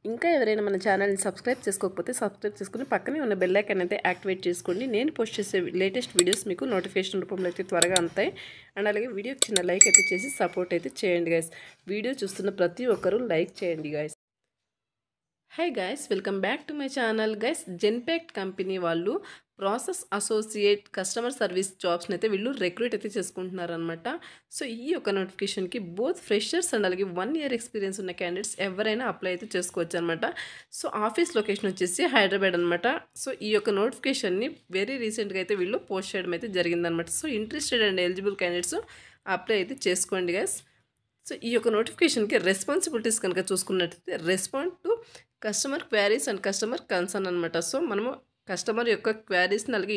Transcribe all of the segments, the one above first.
ఇంకా ఎవరైనా మన ఛానల్ని సబ్స్క్రైబ్ చేసుకోకపోతే సబ్స్క్రైబ్ చేసుకుని పక్కనే ఉన్న బెల్ ఐకాన్ అయితే యాక్టివేట్ చేసుకోండి. నేను పోస్ట్ చేసే లేటెస్ట్ వీడియోస్ మీకు నోటిఫికేషన్ రూపంలో అయితే త్వరగా అందుతాయి. అండ్ అలాగే వీడియోకి చిన్న లైక్ అయితే చేసి సపోర్ట్ అయితే చేయండి గైస్. వీడియో చూస్తున్న ప్రతి ఒక్కరూ లైక్ చేయండి guys. Hi guys, welcome back to my channel guys. Genpact company వాళ్ళు ప్రాసెస్ అసోసియేట్ కస్టమర్ సర్వీస్ జాబ్స్ని అయితే వీళ్ళు రిక్రూట్ అయితే చేసుకుంటున్నారనమాట. సో ఈ యొక్క నోటిఫికేషన్కి బోత్ ఫ్రెషర్స్ అండ్ అలాగే 1 year ఎక్స్పీరియన్స్ ఉన్న క్యాండిడేట్స్ ఎవరైనా అప్లై అయితే చేసుకోవచ్చు అనమాట. సో ఆఫీస్ లొకేషన్ వచ్చేసి హైదరాబాద్ అనమాట. సో ఈ యొక్క నోటిఫికేషన్ని వెరీ రీసెంట్గా అయితే వీళ్ళు పోస్ట్ చేయడం అయితే జరిగిందనమాట. So interested and eligible candidates apply అయితే చేసుకోండి గైస్. సో ఈ యొక్క నోటిఫికేషన్కి రెస్పాన్సిబిలిటీస్ కనుక చూసుకున్నట్లయితే respond to customer queries and customer concern అనమాట. సో మనము కస్టమర్ యొక్క క్వారీస్ని అలాగే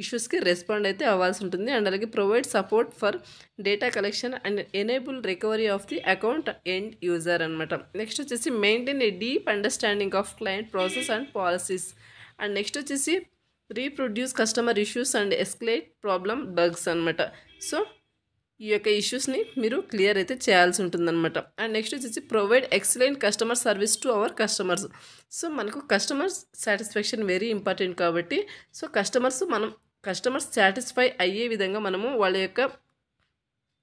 ఇష్యూస్కి రెస్పాండ్ అయితే అవ్వాల్సి ఉంటుంది. అండ్ అలాగే provide support for data collection and enable recovery of the account end user అనమాట. నెక్స్ట్ వచ్చేసి maintain a deep understanding of client process and policies. And next వచ్చేసి reproduce customer issues and escalate problem bugs అనమాట. So ఈ యొక్క ఇష్యూస్ని మీరు clear అయితే చేయాల్సి ఉంటుందన్నమాట. అండ్ నెక్స్ట్ వచ్చేసి provide excellent customer service to our customers. So మనకు కస్టమర్స్ సాటిస్ఫాక్షన్ వెరీ ఇంపార్టెంట్ కాబట్టి సో కస్టమర్స్ సాటిస్ఫై అయ్యే విధంగా మనము వాళ్ళ యొక్క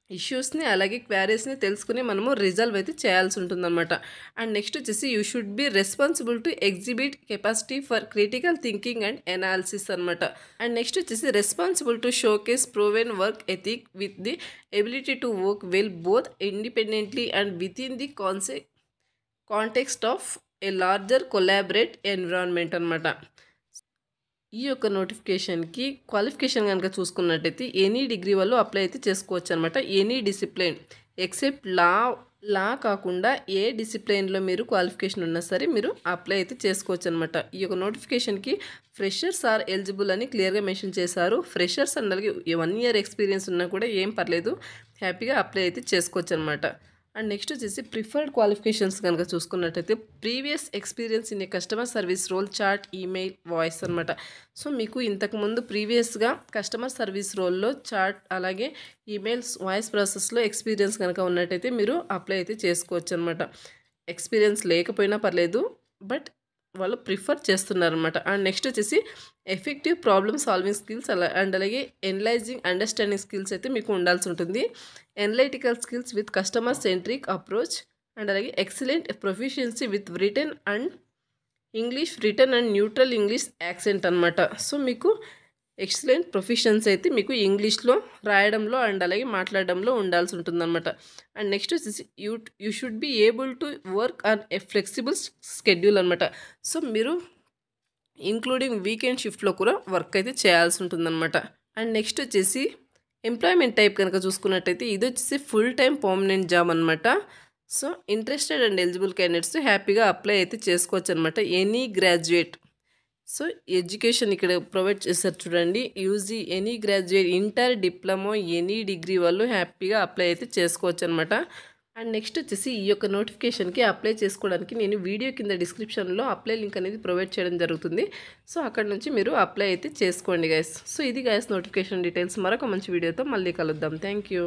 ఇష్యూస్ని అలాగే క్వారీస్ని తెలుసుకుని మనము రిజాల్వ్ అయితే చేయాల్సి ఉంటుందన్నమాట. అండ్ నెక్స్ట్ వచ్చేసి you should be responsible to exhibit capacity for critical thinking and analysis అనమాట. అండ్ నెక్స్ట్ వచ్చేసి responsible to showcase proven work ethic with the ability to work well both independently and with in the context of A larger collaborate environment అనమాట. ఈ యొక్క నోటిఫికేషన్కి qualification కనుక చూసుకున్నట్టయితే any degree వాళ్ళు apply అయితే చేసుకోవచ్చు అనమాట. ఎనీ డిసిప్లిన్ ఎక్సెప్ట్ లా కాకుండా ఏ డిసిప్లిన్లో మీరు క్వాలిఫికేషన్ ఉన్నా సరే మీరు అప్లై అయితే చేసుకోవచ్చు అనమాట. ఈ యొక్క నోటిఫికేషన్కి ఫ్రెషర్స్ ఆర్ ఎలిజిబుల్ అని క్లియర్గా మెన్షన్ చేశారు. ఫ్రెషర్స్ అండ్ అలాగే 1 year ఎక్స్పీరియన్స్ ఉన్నా కూడా ఏం పర్లేదు, హ్యాపీగా అప్లై అయితే చేసుకోవచ్చు అనమాట. అండ్ నెక్స్ట్ వచ్చేసి ప్రిఫర్డ్ క్వాలిఫికేషన్స్ కనుక చూసుకున్నట్టయితే previous experience in a customer service role, chat, email, voice అనమాట. సో మీకు ఇంతకుముందు ప్రీవియస్గా కస్టమర్ సర్వీస్ రోల్లో చాట్ అలాగే ఈమెయిల్స్, వాయిస్ ప్రాసెస్లో ఎక్స్పీరియన్స్ కనుక ఉన్నట్టయితే మీరు అప్లై అయితే చేసుకోవచ్చు అనమాట. ఎక్స్పీరియన్స్ లేకపోయినా పర్లేదు, బట్ వాళ్ళు ప్రిఫర్ చేస్తున్నారనమాట. అండ్ నెక్స్ట్ వచ్చేసి effective problem solving skills and అలాగే ఎనలైజింగ్ అండర్స్టాండింగ్ స్కిల్స్ అయితే మీకు ఉండాల్సి ఉంటుంది. Analytical skills with customer centric approach and అలాగే excellent proficiency with written and neutral English accent అనమాట. సో మీకు ఎక్సలెంట్ ప్రొఫిషియన్సీ అయితే మీకు ఇంగ్లీష్లో రాయడంలో అండ్ అలాగే మాట్లాడడంలో ఉండాల్సి ఉంటుందన్నమాట. అండ్ నెక్స్ట్ వచ్చేసి you should be able to work on a flexible schedule అనమాట. సో మీరు ఇంక్లూడింగ్ వీకెండ్ షిఫ్ట్లో కూడా వర్క్ అయితే చేయాల్సి ఉంటుందన్నమాట. అండ్ నెక్స్ట్ వచ్చేసి ఎంప్లాయ్మెంట్ టైప్ కనుక చూసుకున్నట్టయితే ఇది వచ్చేసి ఫుల్ టైం పర్మనెంట్ జాబ్ అనమాట. So interested and eligible candidates హ్యాపీగా అప్లై అయితే చేసుకోవచ్చు అనమాట. ఎనీ గ్రాడ్యుయేట్, సో ఎడ్యుకేషన్ ఇక్కడ ప్రొవైడ్ చేస్తారు చూడండి, UG any graduate, inter, diploma, any degree వాళ్ళు హ్యాపీగా అప్లై అయితే చేసుకోవచ్చు అనమాట. అండ్ నెక్స్ట్ వచ్చేసి ఈ యొక్క నోటిఫికేషన్కి అప్లై చేసుకోవడానికి నేను వీడియో కింద డిస్క్రిప్షన్లో అప్లై లింక్ అనేది ప్రొవైడ్ చేయడం జరుగుతుంది. సో అక్కడ నుంచి మీరు అప్లై అయితే చేసుకోండి గైస్. సో ఇది గైస్ నోటిఫికేషన్ డీటెయిల్స్. మరొక మంచి వీడియోతో మళ్ళీ కలుద్దాం. Thank you.